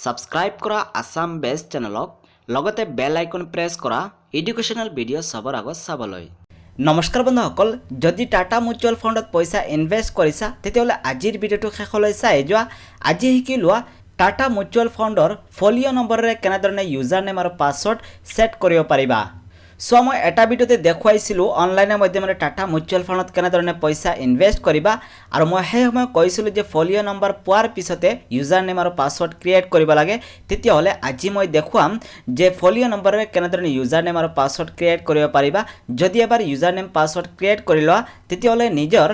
Subscribe কৰা Assam best চেনেলক লগতে বেল icon press কৰা এডুকেশ্যনেল ভিডিঅ' চাবৰ আগত চাবলৈ। নমস্কাৰ বন্ধুসকল, যদি টাটা মিউচুৱেল ফাণ্ডত পইচা ইনভেষ্ট কৰিছা তেতিয়াহ'লে আজিৰ ভিডিঅ'টো শেষলৈ চাই যোৱা। আজি শিকি লোৱা টাটা মিউচুৱেল ফাণ্ডৰ ফলিঅ' নম্বৰেৰে কেনেধৰণে ইউজাৰ নেম আৰু পাছৱৰ্ড ছেট কৰিব পাৰিবা। সো মই এটা ভিডিওতে দেখুৱাইছিলোঁ অনলাইনৰ মাধ্যমেৰে টাটা মিউচুৱেল ফাণ্ডত কেনেধৰণে পইচা ইনভেষ্ট কৰিবা, আৰু মই সেই সময় কৈছিলোঁ যে ফলিঅ' নম্বৰ পোৱাৰ পিছতে ইউজাৰ নেম আৰু পাছৱৰ্ড ক্ৰিয়েট কৰিব লাগে। তেতিয়াহ'লে আজি মই দেখুৱাম যে ফলিঅ' নম্বৰেৰে কেনেধৰণে ইউজাৰ নেম আৰু পাছৱৰ্ড ক্ৰিয়েট কৰিব পাৰিবা। যদি এবাৰ ইউজাৰ নেম পাছৱৰ্ড ক্ৰিয়েট কৰি লোৱা তেতিয়াহ'লে নিজৰ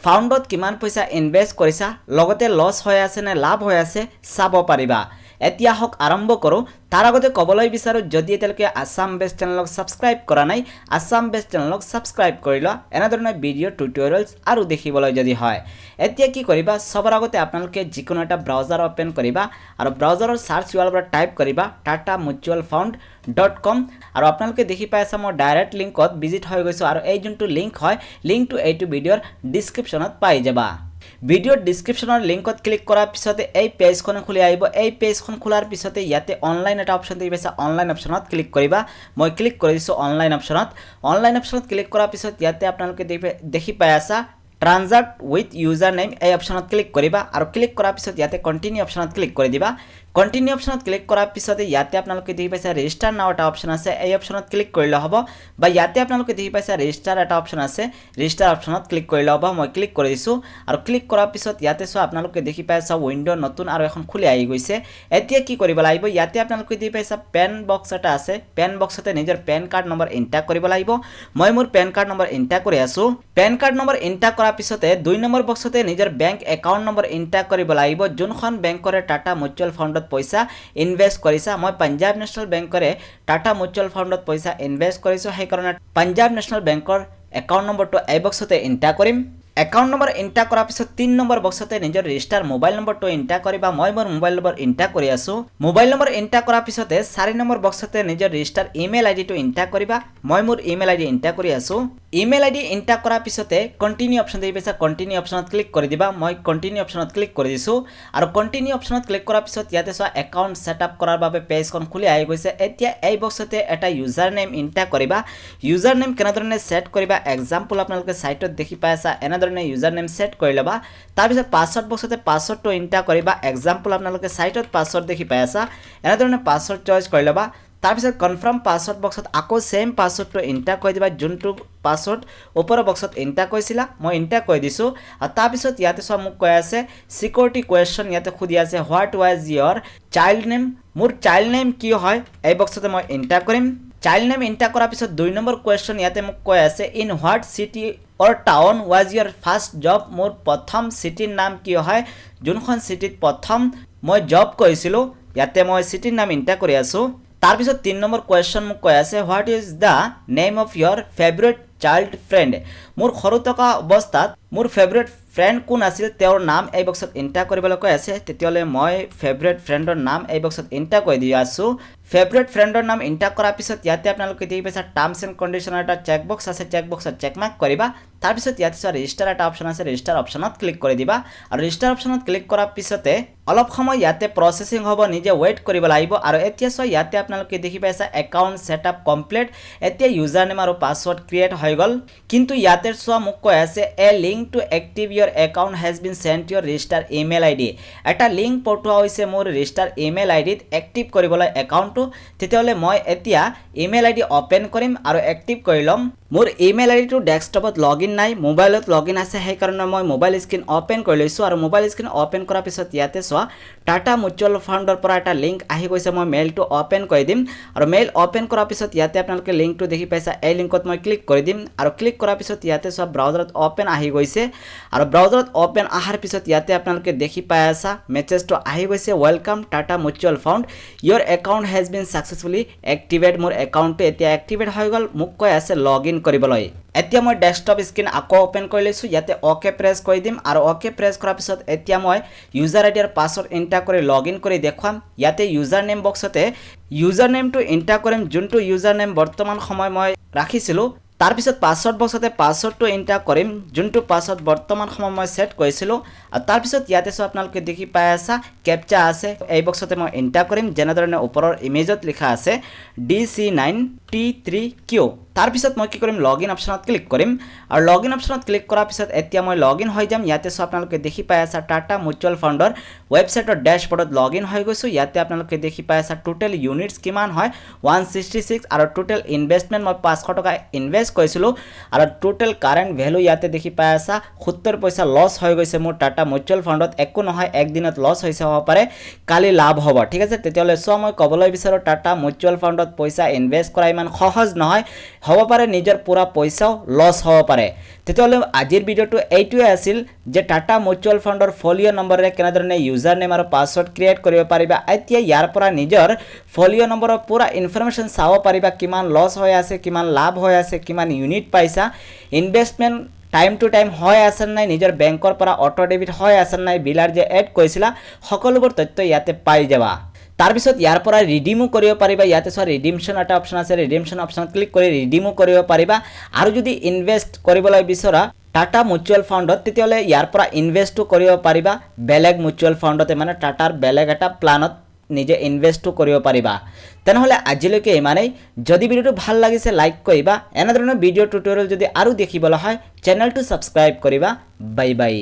ফাণ্ডত কিমান পইচা ইনভেষ্ট কৰিছা, লগতে লছ হৈ আছে নে লাভ হৈ আছে চাব পাৰিবা। এতিয়া হওক আৰম্ভ কৰোঁ। তাৰ আগতে ক'বলৈ বিচাৰোঁ, যদি এতিয়ালৈকে আসাম বেষ্ট চেনেলক ছাবস্ক্ৰাইব কৰা নাই, আসাম বেষ্ট চেনেলক ছাবস্ক্ৰাইব কৰি লোৱা এনেধৰণৰ ভিডিঅ' টিউটৰিয়েলছ আৰু দেখিবলৈ যদি হয়। এতিয়া কি কৰিবা, সবৰ আগতে আপোনালোকে যিকোনো এটা ব্ৰাউজাৰ অ'পেন কৰিবা আৰু ব্ৰাউজাৰৰ চাৰ্চ ইউআৰএলৰ পৰা টাইপ কৰিবা tatamutualfund.com, আৰু আপোনালোকে দেখি পাই আছে মই ডাইৰেক্ট লিংকত ভিজিট হৈ গৈছোঁ, আৰু এই যোনটো লিংক হয় লিংকটো এইটো ভিডিঅ'ৰ ডিছক্ৰিপশ্যনত পাই যাবা। ভিডিঅ'ৰ ডিছক্ৰিপশ্যনৰ লিংকত ক্লিক কৰাৰ পিছতে এই পেজখন খুলি আহিব। এই পেজখন খোলাৰ পিছতে ইয়াতে অনলাইন এটা অপশ্যন দেখি পাইছা, অনলাইন অপশ্যনত ক্লিক কৰিবা। মই ক্লিক কৰি দিছোঁ অনলাইন অপশ্যনত। অনলাইন অপশ্যনত ক্লিক কৰাৰ পিছত ইয়াতে আপোনালোকে দেখি পাই আছা ট্ৰানজাক্ট উইথ ইউজাৰ নেম, এই অপশ্যনত ক্লিক কৰিবা, আৰু ক্লিক কৰাৰ পিছত ইয়াতে কণ্টিনিউ অপশ্যনত ক্লিক কৰি দিবা। কণ্টিনিউ অপশ্যনত ক্লিক কৰাৰ পিছতে ইয়াতে আপোনালোকে দেখি পাইছা ৰেজিষ্টাৰ নাও এটা অপশ্যন আছে, এই অপশ্যনত ক্লিক কৰিলে হ'ব, বা ইয়াতে আপোনালোকে দেখি পাইছা ৰেজিষ্টাৰ এটা অপশ্যন আছে, ৰেজিষ্টাৰ অপশ্যনত ক্লিক কৰিলে হ'ব। মই ক্লিক কৰি দিছোঁ, আৰু ক্লিক কৰাৰ পিছত ইয়াতে চোৱা আপোনালোকে দেখি পাইছা উইণ্ড' নতুন আৰু এখন খুলি আহি গৈছে। এতিয়া কি কৰিব লাগিব, ইয়াতে আপোনালোকে দেখি পাইছা পেন বক্স এটা আছে, পেন বক্সতে নিজৰ পেন কাৰ্ড নম্বৰ এণ্টাৰ কৰিব লাগিব। মই মোৰ পেন কাৰ্ড নম্বৰ এণ্টাৰ কৰি আছোঁ। পেন কাৰ্ড নম্বৰ এণ্টাৰ কৰাৰ পিছতে 2 নম্বৰ বক্সতে নিজৰ বেংক একাউণ্ট নম্বৰ এণ্টাৰ কৰিব লাগিব, যোনখন বেংকৰে টাটা মিউচুৱেল ফাণ্ডত পইচা ইনভেষ্ট কৰিছা। মই পাঞ্জাৱ নেশ্যনেল বেংকৰে টাটা মিউচুৱেল ফাণ্ডত পইচা ইনভেষ্ট কৰিছোঁ, সেইকাৰণে পাঞ্জাৱ নেশ্যনেল বেংকৰ একাউণ্ট নম্বৰটো এই বক্সতে এণ্টাৰ কৰিম। একাউণ্ট নম্বৰ এণ্টাৰ কৰাৰ পিছত 3 নম্বৰ বক্সতে নিজৰ ৰেজিষ্টাৰ মোবাইল নম্বৰটো এণ্টাৰ কৰিবা। মই মোৰ মোবাইল নম্বৰ এণ্টাৰ কৰি আছোঁ। মোবাইল নম্বৰ এণ্টাৰ কৰাৰ পিছতে 4 নম্বৰ বক্সতে নিজৰ ৰেজিষ্টাৰ ইমেইল আইডিটো এণ্টাৰ কৰিবা। মই মোৰ ইমেইল আইডি এণ্টাৰ কৰি আছোঁ। ইমেইল আইডি এণ্টাৰ কৰাৰ পিছতে কণ্টিনিউ অপশ্যন দেখি পাইছা, কণ্টিনিউ অপশ্যনত ক্লিক কৰি দিবা। মই কণ্টিনিউ অপশ্যনত ক্লিক কৰি দিছোঁ, আৰু কণ্টিনিউ অপশ্যনত ক্লিক কৰাৰ পিছত ইয়াতে চোৱা একাউণ্ট ছেটআপ কৰাৰ বাবে পেজখন খুলি আহি গৈছে। এতিয়া এই বক্সতে এটা ইউজাৰ নেম এণ্টাৰ কৰিবা। ইউজাৰ নেম কেনেধৰণে ছেট কৰিবা এক্সাম্পল আপোনালোকে চাইটত দেখি পাই আছা, এনেধৰণে ইউজাৰ নেম ছেট কৰি ল'বা। তাৰপিছত পাছৱৰ্ড বক্সতে পাছৱৰ্ডটো এণ্টাৰ কৰিবা। এক্সাম্পল আপোনালোকে চাইটত পাছৱৰ্ড দেখি পাই আছা, এনেধৰণে পাছৱৰ্ড চইচ কৰি ল'বা। তাৰপিছত কনফাৰ্ম পাছৱৰ্ড বক্সত আকৌ ছেম পাছৱৰ্ডটো এণ্টাৰ কৰি দিবা, যোনটো পাছৱৰ্ড ওপৰৰ বক্সত এণ্টাৰ কৰিছিলা। মই এণ্টাৰ কৰি দিছোঁ, আৰু তাৰপিছত ইয়াতে চোৱা মোক কৈ আছে চিকিউৰিটি কুৱেশ্যন, ইয়াতে সুধি আছে what was your child name. মোৰ চাইল্ড নেম কি হয় এই বক্সতে মই এণ্টাৰ কৰিম। চাইল্ড নেম এণ্টাৰ কৰাৰ পিছত 2 নম্বৰ কুৱেশ্যন ইয়াতে মোক কৈ আছে in what city or town was your first job. মোৰ প্ৰথম চিটিৰ নাম কি হয়, যোনখন চিটিত প্ৰথম মই জব কৰিছিলোঁ, ইয়াতে মই চিটিৰ নাম এণ্টাৰ কৰি আছোঁ। তাৰপিছত 3 নম্বৰ কুৱেশ্যন মোক কৈ আছে what is the name of your favourite child friend. মোৰ সৰু থকা অৱস্থাত মোৰ ফেভৰেট ফ্ৰেণ্ড কোন আছিল, তেওঁৰ নাম এই বক্সত এণ্টাৰ কৰিবলৈ কৈ আছে। তেতিয়াহ'লে মই ফেভৰেট ফ্ৰেণ্ডৰ নাম এই বক্সত এণ্টাৰ কৰি দি আছোঁ। ফেভৰেট ফ্ৰেণ্ডৰ নাম এণ্টাৰ কৰাৰ পিছত ইয়াতে আপোনালোকে দেখি পাইছা টাৰ্মছ এণ্ড কণ্ডিশ্যনৰ এটা চেক বক্স আছে, চেক বক্সত চেক মাৰ্ক কৰিবা। তাৰপিছত ইয়াতে চোৱা ৰেজিষ্টাৰ এটা অপশ্যন আছে, ৰেজিষ্টাৰ অপশ্যনত ক্লিক কৰি দিবা, আৰু ৰেজিষ্টাৰ অপশ্যনত ক্লিক কৰাৰ পিছতে অলপ সময় ইয়াতে প্ৰচেছিং হ'ব, নিজে ৱেইট কৰিব লাগিব। আৰু এতিয়া চোৱা ইয়াতে আপোনালোকে দেখি পাইছা একাউণ্ট ছেটআপ কমপ্লিট। এতিয়া ইউজাৰ নেম আৰু পাছৱৰ্ড ক্ৰিয়েট হৈ গ'ল, কিন্তু ইয়াতে চোৱা মোক কৈ আছে a link to active your account has been sent your register email ID. এটা লিংক পঠোৱা হৈছে মোৰ ৰেজিষ্টাৰ ইমেইল আইডিত এক্টিভ কৰিবলৈ একাউণ্টটো। তেতিয়াহ'লে মই এতিয়া ইমেইল আইডি অ'পেন কৰিম আৰু এক্টিভ কৰি ল'ম। মোৰ ইমেইল আইডিটো ডেস্কটপত লগ ইন নাই, মোবাইলত লগ ইন আছে, সেইকাৰণে মই মোবাইল স্ক্ৰীণ অ'পেন কৰি লৈছোঁ। আৰু মোবাইল স্ক্ৰীণ অ'পেন কৰাৰ পিছত ইয়াতে চোৱা টাটা মিউচুৱেল ফাণ্ডৰ পৰা এটা লিংক আহি গৈছে। মই মেইলটো অ'পেন কৰি দিম, আৰু মেইল অ'পেন কৰাৰ পিছত ইয়াতে আপোনালোকে লিংকটো দেখি পাইছা, এই লিংকত মই ক্লিক কৰি দিম। আৰু ক্লিক কৰাৰ পিছত ইয়াতে চোৱা ব্ৰাউজাৰত অ'পেন আহি গৈছে, আৰু ব্ৰাউজাৰত অ'পেন অহাৰ পিছত ইয়াতে আপোনালোকে দেখি পাই আছা মেছেজটো আহি গৈছে welcome Tata mutual fund your account has been successfully activate. মোৰ একাউণ্টটো এতিয়া এক্টিভেট হৈ গ'ল, মোক কৈ আছে লগ ইন কৰিবলৈ। এতিয়া মই ডেস্কটপ স্ক্ৰীণ আকৌ অ'পেন কৰি লৈছোঁ, ইয়াতে অ'কে প্ৰেছ কৰি দিম, আৰু অ'কে প্ৰেছ কৰাৰ পিছত এতিয়া মই ইউজাৰ আইডি আৰু পাছৱৰ্ড এণ্টাৰ কৰি লগ ইন কৰি দেখুৱাম। ইয়াতে ইউজাৰ নেম বক্সতে ইউজাৰ নেমটো এণ্টাৰ কৰিম, যোনটো ইউজাৰ নেম বৰ্তমান সময় মই ৰাখিছিলোঁ তাৰ পিছত পাছৱৰ্ড বক্সতে পাছৱৰ্ডটো এন্টাৰ কৰিম যোনটো পাছৱৰ্ড বৰ্তমান সময় মই সেট কৰিছিলো আৰু তাৰ পিছত ইয়াতে সো আপোনালোকে দেখি পাই আছা ক্যাপচা আছে এই বক্সতে মই এন্টাৰ কৰিম যেনে ধৰণে ওপৰৰ ইমেজত লিখা আছে DC9T3Q তাৰ পিছত মই কি কৰিম লগইন অপচনত ক্লিক কৰিম আৰু লগইন অপচনত ক্লিক কৰাৰ পিছত এতিয়া মই লগইন হৈ যাম ইয়াতে সো আপোনালোকে দেখি পাই আছা টাটা মিউচুৱেল ফাণ্ডৰ ৱেবসাইটৰ ড্যাশবোৰ্ডত লগইন হৈ গৈছো ইয়াতে আপোনালোকে দেখি পাই আছা টোটাল ইউনিটস কিমান হয় 166 আৰু টোটাল ইনভেষ্টমেন্ট মই 500 টকা ইনভেস্ট কৰিছিলো আৰু টোটাল কারেন্ট ভ্যালু ইয়াতে দেখি পাই আছা 70 পইচা লস হৈ গৈছে মোৰ টাটা মিউচুৱেল ফাণ্ডত একো নহয় একদিনত লস হৈছে হ'ব পাৰে কালি লাভ হ'ব ঠিক আছে তেতিয়ালে সো মই কবলৈ বিচাৰো টাটা মিউচুৱেল ফাণ্ডত পইচা ইনভেস্ট কৰা ইমান সহজ নহয় হ'ব পাৰে নিজৰ পুৰা পইচাও লস হ'ব পাৰে তেতিয়ালে আজিৰ ভিডিওটো এইটোৱে আছিল যে টাটা মিউচুৱেল ফাণ্ডৰ ফলিও নম্বৰেৰে কেনেধৰণে ইউজাৰ নেম আৰু পাছৱৰ্ড ক্ৰিয়েট কৰিব পাৰিবা এতিয়া ইয়াৰ পৰা নিজৰ ফলিও নম্বৰৰ পুৰা ইনফৰমেশন চাব পাৰিবা কিমান লস হৈ আছে কিমান লাভ হৈ আছে কিমান ইউনিট পাইছা ইনভেষ্টমেন্ট টাইম টু টাইম হয় আছে নাই নিজৰ বেংকৰ পৰা অটো ডেবিট হয় আছে নাই বিলাৰ যে এড কৰিছিলা সকলোবোৰ তথ্য ইয়াতে পাই যাবা তাৰ পিছত ইয়াৰ পৰা ৰিডিমো কৰিব পাৰিবা ইয়াতে সো ৰিডিমশন এটা অপচন আছে ৰিডিমশন অপচনত ক্লিক কৰি ৰিডিমো কৰিব পাৰিবা আৰু যদি ইনভেস্ট কৰিবলৈ বিচৰা টাটা মিউচুৱেল ফাণ্ডত তেতিয়ালে ইয়াৰ পৰা ইনভেস্টও কৰিব পাৰিবা বেলেগ মিউচুৱেল ফাণ্ডতে মানে টাটাৰ বেলেগ এটা প্লানত নিজে ইনভেস্টও কৰিব পাৰিবা তেনেহলে আজিলৈকে ইমানেই যদি ভিডিওটো ভাল লাগিছে লাইক কৰিবা এনে ধৰণৰ ভিডিও টিউটোৰিয়েল যদি আৰু দেখিবলৈ হয় চেনেলটো সাবস্ক্ৰাইব কৰিবা বাই বাই